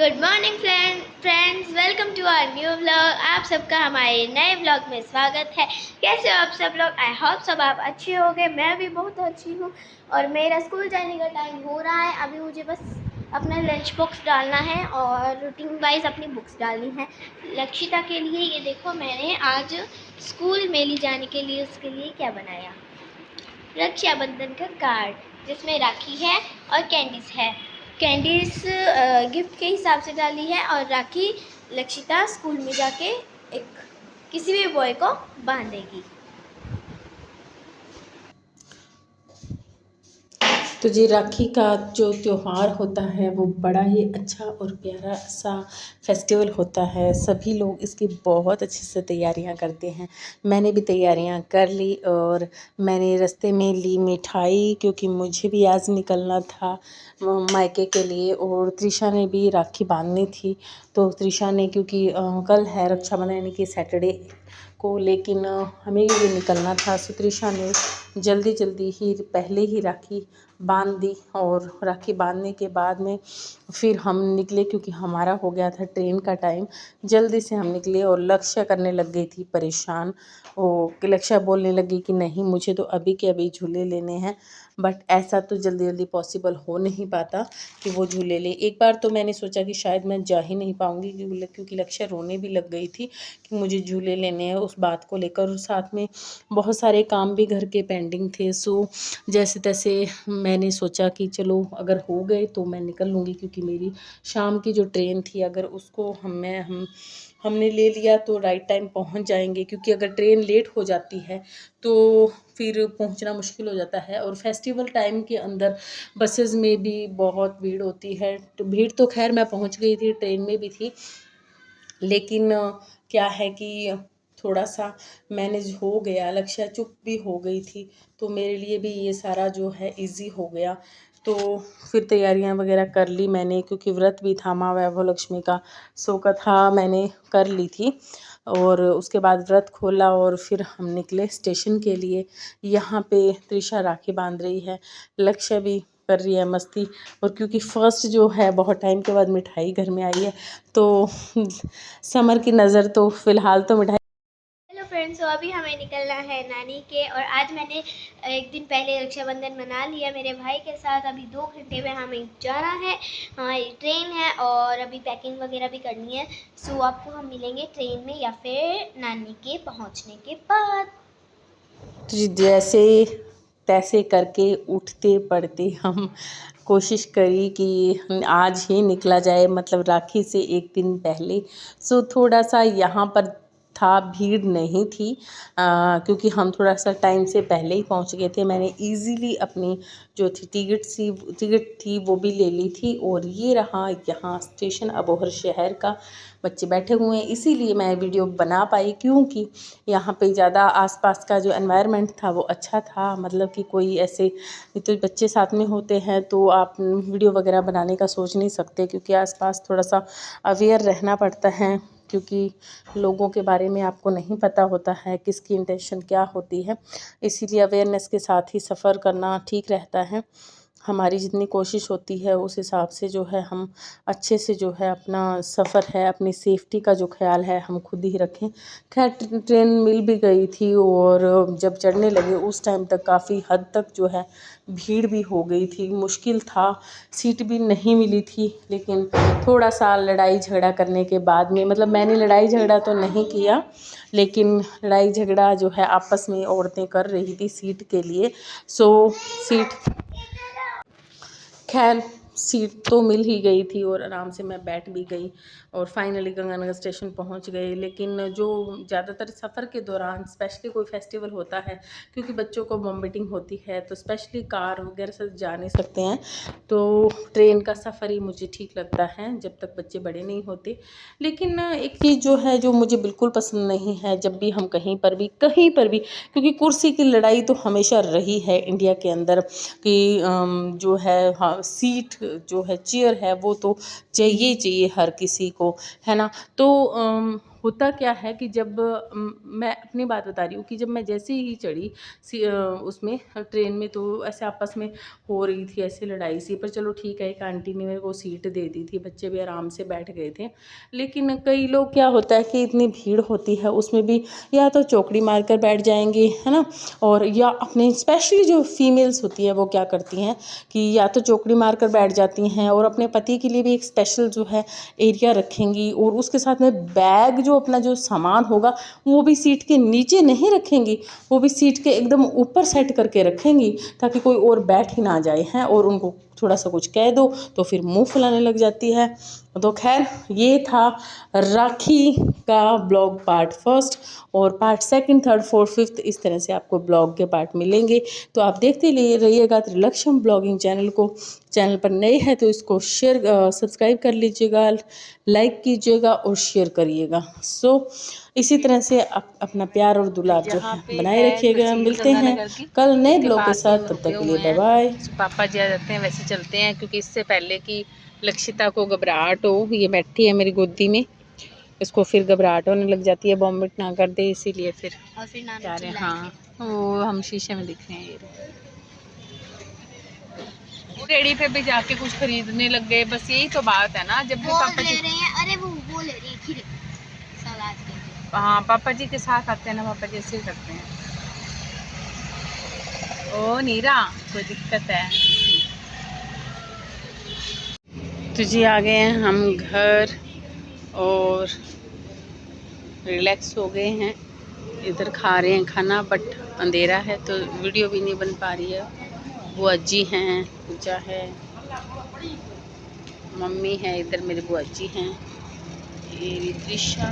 Good morning friends, welcome to our new vlog. आप सबका हमारे नए व्लॉग में स्वागत है। कैसे हो आप सब लोग? आई होप सब आप अच्छे होंगे। मैं भी बहुत अच्छी हूँ और मेरा स्कूल जाने का टाइम हो रहा है। अभी मुझे बस अपना लंच बॉक्स डालना है और रूटीन वाइज अपनी बुक्स डालनी है लक्षिता के लिए। ये देखो, मैंने आज स्कूल में ले जाने के लिए उसके लिए क्या बनाया, रक्षाबंधन का कार्ड जिसमें राखी है और कैंडीज है। कैंडीज गिफ्ट के हिसाब से डाली है और राखी लक्षिता स्कूल में जाके एक किसी भी बॉय को बांधेगी। तो ये राखी का जो त्यौहार होता है वो बड़ा ही अच्छा और प्यारा सा फेस्टिवल होता है। सभी लोग इसकी बहुत अच्छे से तैयारियां करते हैं। मैंने भी तैयारियां कर ली और मैंने रास्ते में ली मिठाई, क्योंकि मुझे भी आज निकलना था मायके के लिए। और त्रिशा ने भी राखी बांधनी थी, तो त्रिशा ने, क्योंकि कल है रक्षाबंधन यानी कि सैटरडे को, लेकिन हमें भी निकलना था, सो त्रिशा ने जल्दी जल्दी ही पहले ही राखी बांध दी। और राखी बांधने के बाद में फिर हम निकले, क्योंकि हमारा हो गया था ट्रेन का टाइम। जल्दी से हम निकले और लक्ष्य करने लग गई थी परेशान। कि लक्ष्य बोलने लगी कि नहीं, मुझे तो अभी के अभी झूले लेने हैं। बट ऐसा तो जल्दी जल्दी पॉसिबल हो नहीं पाता कि वो झूले ले। एक बार तो मैंने सोचा कि शायद मैं जा ही नहीं पाऊँगी, क्योंकि लक्ष्य रोने भी लग गई थी कि मुझे झूले लेने हैं उस बात को लेकर। और साथ में बहुत सारे काम भी घर के पेंडिंग थे। सो जैसे तैसे मैंने सोचा कि चलो अगर हो गए तो मैं निकल लूँगी, क्योंकि मेरी शाम की जो ट्रेन थी, अगर उसको हमने ले लिया तो राइट टाइम पहुंच जाएंगे। क्योंकि अगर ट्रेन लेट हो जाती है तो फिर पहुंचना मुश्किल हो जाता है। और फेस्टिवल टाइम के अंदर बसेस में भी बहुत भीड़ होती है। तो भीड़ तो खैर मैं पहुंच गई थी, ट्रेन में भी थी, लेकिन क्या है कि थोड़ा सा मैनेज हो गया। लक्ष्य चुप भी हो गई थी, तो मेरे लिए भी ये सारा जो है इजी हो गया। तो फिर तैयारियां वगैरह कर ली मैंने, क्योंकि व्रत भी था माँ वैभव लक्ष्मी का, सो कथा मैंने कर ली थी। और उसके बाद व्रत खोला और फिर हम निकले स्टेशन के लिए। यहाँ पे त्रिशा राखी बांध रही है, लक्ष्य भी कर रही है मस्ती। और क्योंकि फर्स्ट जो है बहुत टाइम के बाद मिठाई घर में आई है, तो समर की नज़र तो फ़िलहाल तो मिठाई। हेलो फ्रेंड्स, तो अभी हमें निकलना है नानी के। और आज मैंने एक दिन पहले रक्षाबंधन मना लिया मेरे भाई के साथ। अभी 2 घंटे में हमें जाना है, हमारी ट्रेन है और अभी पैकिंग वगैरह भी करनी है। सो आपको हम मिलेंगे ट्रेन में या फिर नानी के पहुंचने के बाद। तो जैसे तैसे करके उठते पड़ते हम कोशिश करी कि आज ही निकला जाए, मतलब राखी से एक दिन पहले। सो थोड़ा सा यहाँ पर था, भीड़ नहीं थी, क्योंकि हम थोड़ा सा टाइम से पहले ही पहुँच गए थे। मैंने इजीली अपनी जो थी टिकट थी वो भी ले ली थी। और ये रहा यहाँ स्टेशन अबोहर शहर का। बच्चे बैठे हुए हैं, इसीलिए मैं वीडियो बना पाई, क्योंकि यहाँ पे ज़्यादा आसपास का जो एनवायरनमेंट था वो अच्छा था। मतलब कि कोई ऐसे, तो बच्चे साथ में होते हैं तो आप वीडियो वगैरह बनाने का सोच नहीं सकते, क्योंकि आसपास थोड़ा सा अवेयर रहना पड़ता है, क्योंकि लोगों के बारे में आपको नहीं पता होता है किसकी इंटेंशन क्या होती है। इसीलिए अवेयरनेस के साथ ही सफ़र करना ठीक रहता है। हमारी जितनी कोशिश होती है उस हिसाब से जो है हम अच्छे से जो है अपना सफ़र है, अपनी सेफ्टी का जो ख्याल है हम खुद ही रखें। खैर ट्रेन मिल भी गई थी, और जब चढ़ने लगे उस टाइम तक काफ़ी हद तक जो है भीड़ भी हो गई थी, मुश्किल था, सीट भी नहीं मिली थी। लेकिन थोड़ा सा लड़ाई झगड़ा करने के बाद में, मतलब मैंने लड़ाई झगड़ा तो नहीं किया, लेकिन लड़ाई झगड़ा जो है आपस में औरतें कर रही थी सीट के लिए। सो सीट, खैर सीट तो मिल ही गई थी और आराम से मैं बैठ भी गई और फाइनली गंगानगर स्टेशन पहुंच गए। लेकिन जो ज़्यादातर सफ़र के दौरान, स्पेशली कोई फेस्टिवल होता है, क्योंकि बच्चों को वॉमिटिंग होती है, तो स्पेशली कार वगैरह से जा नहीं सकते हैं, तो ट्रेन का सफ़र ही मुझे ठीक लगता है जब तक बच्चे बड़े नहीं होते। लेकिन एक चीज़ जो है जो मुझे बिल्कुल पसंद नहीं है, जब भी हम कहीं पर भी, क्योंकि कुर्सी की लड़ाई तो हमेशा रही है इंडिया के अंदर, कि जो है, हाँ, सीट जो है, चेयर है, वो तो चाहिए चाहिए हर किसी को, है ना। तो होता क्या है कि जब मैं अपनी बात बता रही हूँ कि जब मैं जैसे ही चढ़ी उसमें ट्रेन में, तो ऐसे आपस में हो रही थी ऐसे लड़ाई सी, पर चलो ठीक है, एक आंटी ने मेरे को सीट दे दी थी, बच्चे भी आराम से बैठ गए थे। लेकिन कई लोग क्या होता है कि इतनी भीड़ होती है उसमें भी या तो चौकड़ी मार कर बैठ जाएंगे, है ना, और या अपने स्पेशली जो फीमेल्स होती है वो क्या करती हैं कि या तो चौकड़ी मार कर बैठ जाती हैं और अपने पति के लिए भी एक स्पेशल जो है एरिया रखेंगी, और उसके साथ में बैग जो अपना जो सामान होगा वो भी सीट के नीचे नहीं रखेंगी, वो भी सीट के एकदम ऊपर सेट करके रखेंगी ताकि कोई और बैठ ही ना जाए हैं, और उनको थोड़ा सा कुछ कह दो तो फिर मुंह फुलाने लग जाती है। तो खैर ये था राखी का ब्लॉग पार्ट फर्स्ट, और part second, third, fourth, fifth इस तरह से आपको ब्लॉग के पार्ट मिलेंगे। तो आप देखते रहिएगा त्रिलक्षण ब्लॉगिंग चैनल को। चैनल पर नए हैं तो इसको शेयर सब्सक्राइब कर लीजिएगा, लाइक कीजिएगा और शेयर करिएगा। सो इसी तरह से आप अपना प्यार और दुलार जो है बनाए रखिएगा। मिलते हैं कल नए ब्लॉग के साथ, तब तक के लिए बाय बाय। पापा जी आ जाते हैं वैसे चलते हैं, क्योंकि इससे पहले कि लक्षिता को घबराहट हो, ये बैठी है मेरी गोदी में, इसको फिर घबराहट होने लग जाती है, वॉमिट ना कर दे, इसीलिए फिर और फिर नानी जा रहे हैं। चिल्लाएंगे। हाँ वो हम शीशे में दिख रहे हैं। ये रेडी पे भी जाके कुछ खरीदने लग गए, बस यही तो बात है ना। जब भी पापा जी, ले रहे हैं, अरे वो ले रही है खीरे सलाद के लिए। हाँ पापा जी के साथ आते हैं ना, पापा जी ऐसे ही करते हैं। ओ नीरा कोई दिक्कत है? तो जी आ गए हैं हम घर और रिलैक्स हो गए हैं, इधर खा रहे हैं खाना, बट अंधेरा है तो वीडियो भी नहीं बन पा रही है। बुआ जी हैं, पूजा है, मम्मी है, इधर मेरी बुआ जी हैं, ये त्रिशा।